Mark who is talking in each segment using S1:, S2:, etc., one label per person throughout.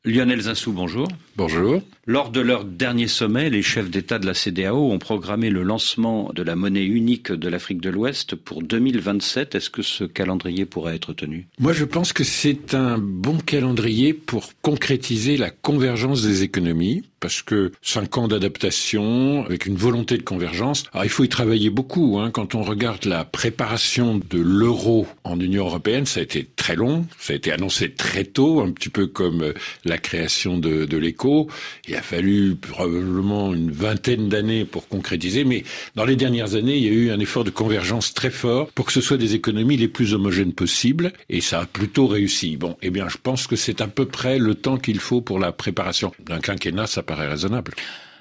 S1: Lionel Zinsou, bonjour.
S2: Bonjour.
S1: Lors de leur dernier sommet, les chefs d'État de la CEDEAO ont programmé le lancement de la monnaie unique de l'Afrique de l'Ouest pour 2027. Est-ce que ce calendrier pourrait être tenu ?
S2: Moi, je pense que c'est un bon calendrier pour concrétiser la convergence des économies, parce que 5 ans d'adaptation, avec une volonté de convergence. Alors, il faut y travailler beaucoup. Quand on regarde la préparation de l'euro en Union européenne, ça a été très long, ça a été annoncé très tôt, un petit peu comme la création de l'éco. Il a fallu probablement une vingtaine d'années pour concrétiser, mais dans les dernières années, il y a eu un effort de convergence très fort pour que ce soit des économies les plus homogènes possibles, et ça a plutôt réussi. Bon, eh bien, je pense que c'est à peu près le temps qu'il faut pour la préparation d'un quinquennat, ça paraît raisonnable.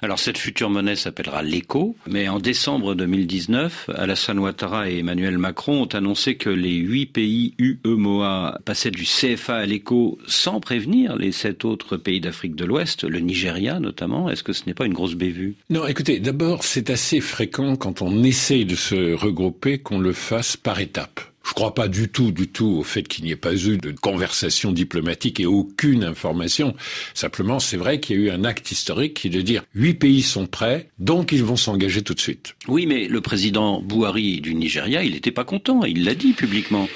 S1: Alors cette future monnaie s'appellera l'éco, mais en décembre 2019, Alassane Ouattara et Emmanuel Macron ont annoncé que les 8 pays UEMOA passaient du CFA à l'éco sans prévenir les 7 autres pays d'Afrique de l'Ouest, le Nigeria notamment. Est-ce que ce n'est pas une grosse bévue ?
S2: Non, écoutez, d'abord, c'est assez fréquent quand on essaye de se regrouper qu'on le fasse par étapes. Je crois pas du tout au fait qu'il n'y ait pas eu de conversation diplomatique et aucune information. Simplement, c'est vrai qu'il y a eu un acte historique qui est de dire 8 pays sont prêts, donc ils vont s'engager tout de suite.
S1: Oui, mais le président Buhari du Nigeria, il n'était pas content, il l'a dit publiquement.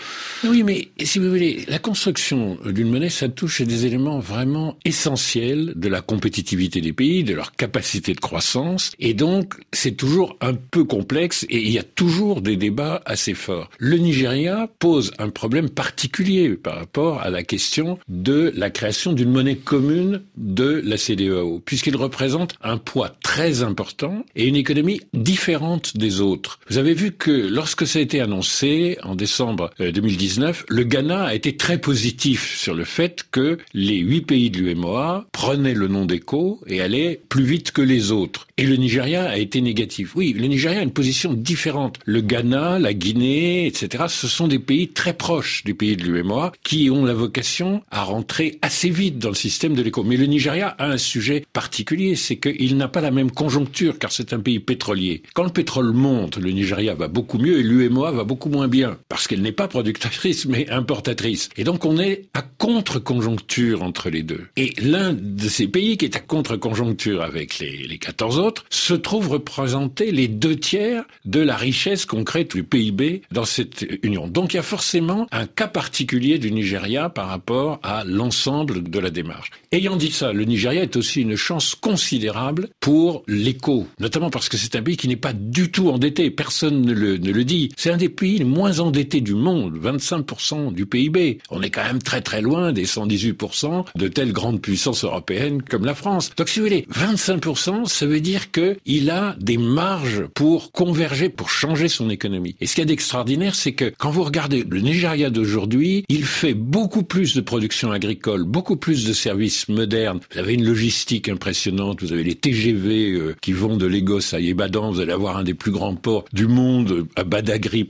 S2: Oui, mais si vous voulez, la construction d'une monnaie, ça touche à des éléments vraiment essentiels de la compétitivité des pays, de leur capacité de croissance, et donc c'est toujours un peu complexe et il y a toujours des débats assez forts. Le Nigeria pose un problème particulier par rapport à la question de la création d'une monnaie commune de la CEDEAO, puisqu'il représente un poids très important et une économie différente des autres. Vous avez vu que lorsque ça a été annoncé en décembre 2019, le Ghana a été très positif sur le fait que les 8 pays de l'UEMOA prenaient le nom d'éco et allaient plus vite que les autres. Et le Nigeria a été négatif. Oui, le Nigeria a une position différente. Le Ghana, la Guinée, etc., ce sont des pays très proches du pays de l'UEMOA qui ont la vocation à rentrer assez vite dans le système de l'éco. Mais le Nigeria a un sujet particulier, c'est qu'il n'a pas la même conjoncture, car c'est un pays pétrolier. Quand le pétrole monte, le Nigeria va beaucoup mieux et l'UEMOA va beaucoup moins bien, parce qu'elle n'est pas productrice, mais importatrice. Et donc on est à contre-conjoncture entre les deux. Et l'un de ces pays qui est à contre-conjoncture avec les 14 autres se trouve représenter les 2/3 de la richesse qu'on crée du PIB dans cette union. Donc il y a forcément un cas particulier du Nigeria par rapport à l'ensemble de la démarche. Ayant dit ça, le Nigeria est aussi une chance considérable pour l'éco, notamment parce que c'est un pays qui n'est pas du tout endetté. Personne ne le dit. C'est un des pays les moins endettés du monde, 25% du PIB. On est quand même très très loin des 118% de telles grandes puissances européennes comme la France. Donc si vous voulez, 25%, ça veut dire qu'il a des marges pour converger, pour changer son économie. Et ce qu'il y a d'extraordinaire, c'est que quand vous regardez le Nigeria d'aujourd'hui, il fait beaucoup plus de production agricole, beaucoup plus de services modernes. Vous avez une logistique impressionnante, vous avez les TGV qui vont de Lagos à Ibadan, vous allez avoir un des plus grands ports du monde à Badagry,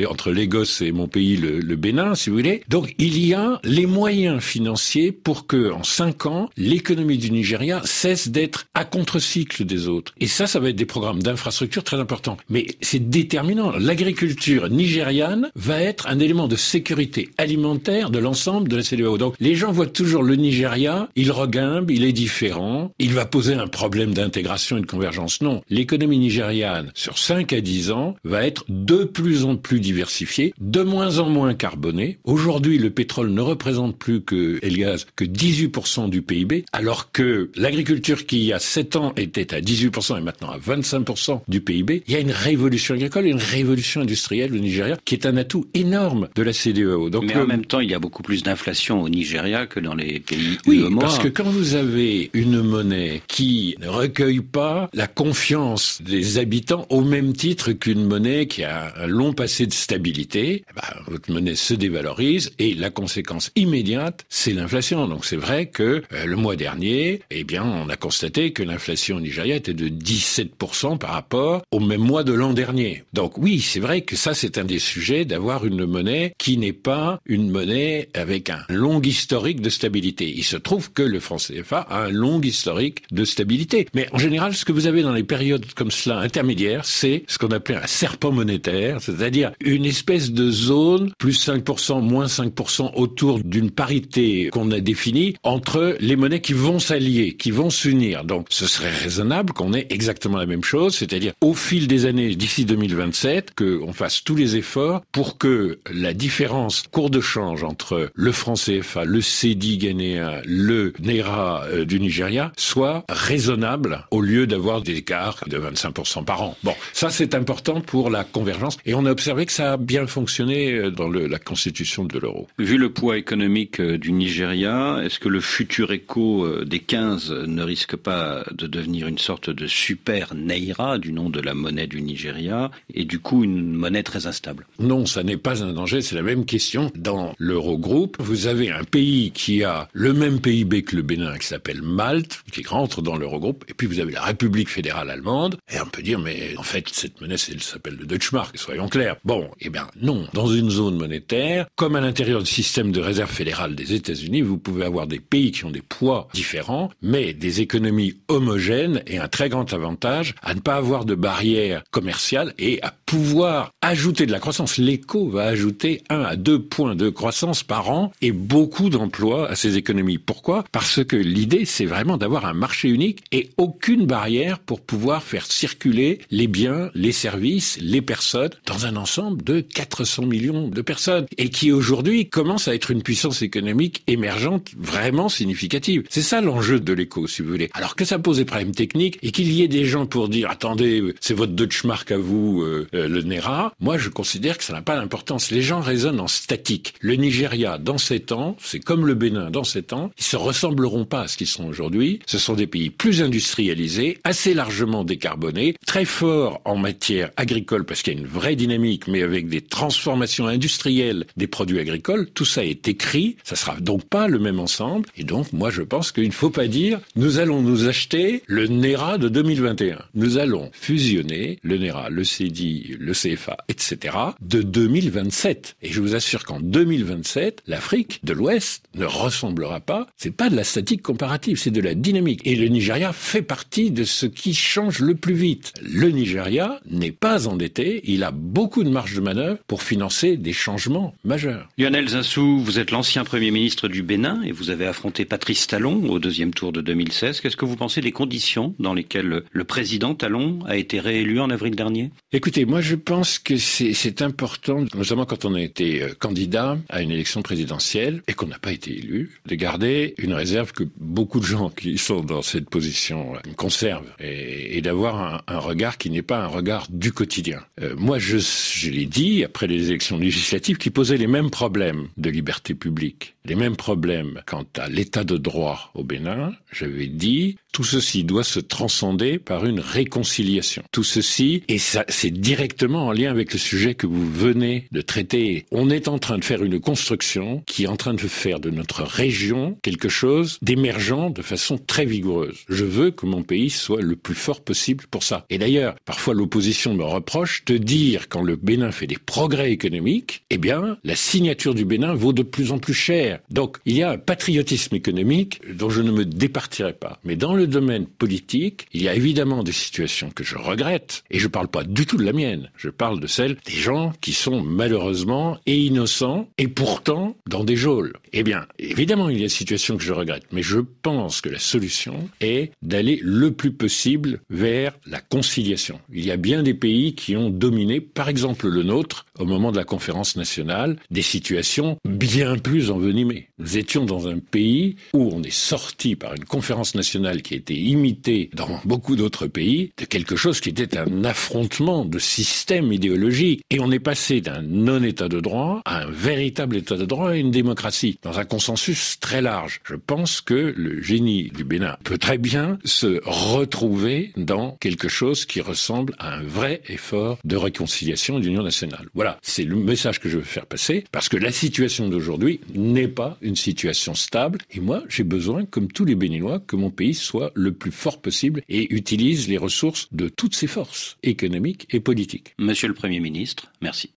S2: entre Lagos et mon pays, le Bénin, si vous voulez. Donc il y a les moyens financiers pour que, en 5 ans, l'économie du Nigeria cesse d'être à contre-cycle des autres. Et ça va être des programmes d'infrastructure très importants. Mais c'est déterminant. L'agriculture nigériane va être un élément de sécurité alimentaire de l'ensemble de la CEDEAO. Donc les gens voient toujours le Nigeria, il regimbe, il est différent, il va poser un problème d'intégration et de convergence. Non, l'économie nigériane, sur 5 à 10 ans, va être de plus en plus diversifiée, de moins en moins carbonée. Aujourd'hui, le pétrole ne représente plus et le gaz que 18% du PIB, alors que l'agriculture qui, il y a 7 ans, était à 18% et maintenant à 25% du PIB. Il y a une révolution agricole et une révolution industrielle au Nigeria qui est un atout énorme de la CEDEAO. Donc,
S1: mais en même temps, il y a beaucoup plus d'inflation au Nigeria que dans les pays
S2: oui,
S1: UEMOA.
S2: Parce que quand vous avez une monnaie qui ne recueille pas la confiance des habitants au même titre qu'une monnaie qui a un long passé de stabilité, votre monnaie se dévalorise et la conséquence immédiate, c'est l'inflation. Donc c'est vrai que le mois dernier, on a constaté que l'inflation au Nigeria était de 17% par rapport au même mois de l'an dernier. Donc oui, c'est vrai que ça, c'est un des sujets d'avoir une monnaie qui n'est pas une monnaie avec un long historique de stabilité. Il se trouve que le franc CFA a un long historique de stabilité. Mais en général, ce que vous avez dans les périodes comme cela intermédiaires, c'est ce qu'on appelait un serpent monétaire, c'est-à-dire une espèce de zone plus 5%, moins 5% autour d'une parité qu'on a définie entre les monnaies qui vont s'allier, qui vont s'unir. Donc ce serait raisonnable qu'on ait exactement la même chose, c'est-à-dire au fil des années, d'ici 2027, qu'on fasse tous les efforts pour que la différence cours de change entre le franc CFA, le cedi ghanéen, le naira du Nigeria soit raisonnable au lieu d'avoir des écarts de 25% par an. Bon, ça c'est important pour la convergence et on a observé que ça a bien fonctionné dans la constitution de l'euro.
S1: Vu le poids économique du Nigeria, est-ce que le futur écho des 15 ne risque pas de devenir une sorte de super naira du nom de la monnaie du Nigeria et du coup une monnaie très instable?
S2: Non, ça n'est pas un danger, c'est la même question. Dans l'Eurogroupe, vous avez un pays qui a le même PIB que le Bénin, qui s'appelle Malte, qui rentre dans l'Eurogroupe, et puis vous avez la République fédérale allemande, et on peut dire, mais en fait, cette monnaie, elle s'appelle le Deutschmark, soyons clairs. Bon, eh bien non, dans une zone monétaire, comme à l'intérieur du système de réserve fédérale des États-Unis, vous pouvez avoir des pays qui ont des poids différents, mais des économies homogènes et un très grand avantage à ne pas avoir de barrières commerciales et à pouvoir ajouter de la croissance. L'éco va ajouter 1 à 2 points de croissance par an et beaucoup d'emplois à ces économies. Pourquoi? Parce que l'idée, c'est vraiment d'avoir un marché unique et aucune barrière pour pouvoir faire circuler les biens, les services, les personnes dans un ensemble de 400 millions de personnes et qui aujourd'hui commence à être une puissance économique émergente vraiment significative. C'est ça l'enjeu de l'éco, si vous voulez. Alors que ça pose des problèmes techniques et qu'il y ait des gens pour dire « Attendez, c'est votre Deutschmark à vous, le Naira », moi je considère que ça n'a pas d'importance. Les gens raisonnent en statique. Le Nigeria, dans 7 ans, c'est comme le Bénin dans 7 ans, ils se ressembleront pas à ce qu'ils sont aujourd'hui. Ce sont des pays plus industrialisés, assez largement décarbonés, très forts en matière agricole parce qu'il y a une vraie dynamique, mais avec des transformations industrielles des produits agricoles. Tout ça est écrit, ça sera donc pas le même ensemble. Et donc, moi, je pense qu'il ne faut pas dire « Nous allons nous acheter le Naira de 2021 ». Nous allons fusionner le Naira, le cedi, le CFA, etc. de 2027. Et je vous assure qu'en 2027, l'Afrique de l'Ouest ne ressemblera pas. C'est pas de la statique comparative, c'est de la dynamique. Et le Nigeria fait partie de ce qui change le plus vite. Le Nigeria n'est pas endetté, il a beaucoup de marge de manœuvre pour financer des changements majeurs.
S1: Lionel Zinsou, vous êtes l'ancien Premier ministre du Bénin et vous avez affronté Patrice Talon au 2e tour de 2016. Qu'est-ce que vous pensez des conditions dans lesquelles le président Talon a été réélu en avril dernier?
S2: Écoutez, moi je pense que c'est important, notamment quand on a été candidat à une élection présidentielle et qu'on n'a pas été élu, de garder une réserve que beaucoup de gens qui sont dans cette position conservent et d'avoir un regard qui n'est pas un regard du quotidien. Moi, je l'ai dit après les élections législatives qui posaient les mêmes problèmes de liberté publique, les mêmes problèmes quant à l'état de droit au Bénin. J'avais dit tout ceci doit se transcender par une réconciliation. Tout ceci, et ça, c'est directement en lien avec le sujet que vous venez de traiter. On est en train de faire une construction qui est en train de faire de notre région quelque chose d'émergent de façon très vigoureuse. Je veux que mon pays soit le plus fort possible pour ça. Et d'ailleurs, parfois l'opposition me reproche de dire quand le Bénin fait des progrès économiques, eh bien, la signature du Bénin vaut de plus en plus cher. Donc, il y a un patriotisme économique dont je ne me départirai pas. Mais dans le domaine politique, il y a évidemment des situations que je regrette. Et je parle pas du tout de la mienne. Je parle de celle des gens qui sont malheureusement et innocents et pourtant dans des geôles. Eh bien, évidemment, il y a des situations que je regrette. Mais je pense que la solution est d'aller le plus possible vers la conciliation. Il y a bien des pays qui ont dominé, par exemple le nôtre, au moment de la conférence nationale, des situations bien plus envenimées. Nous étions dans un pays où on est sorti par une conférence nationale qui a été imitée dans beaucoup d'autres pays de quelque chose qui était un affrontement de systèmes idéologiques. Et on est passé d'un non-état de droit à un véritable état de droit et une démocratie, dans un consensus très large. Je pense que le génie du Bénin peut très bien se retrouver dans quelque chose qui ressemble à un vrai effort de réconciliation et d'union nationale. Voilà, c'est le message que je veux faire passer, parce que la situation d'aujourd'hui n'est pas une situation stable. Et moi, j'ai besoin, comme tous les Béninois, que mon pays soit le plus fort possible et utilise les ressources de toutes ses forces économiques et politiques.
S1: Monsieur le Premier ministre, merci.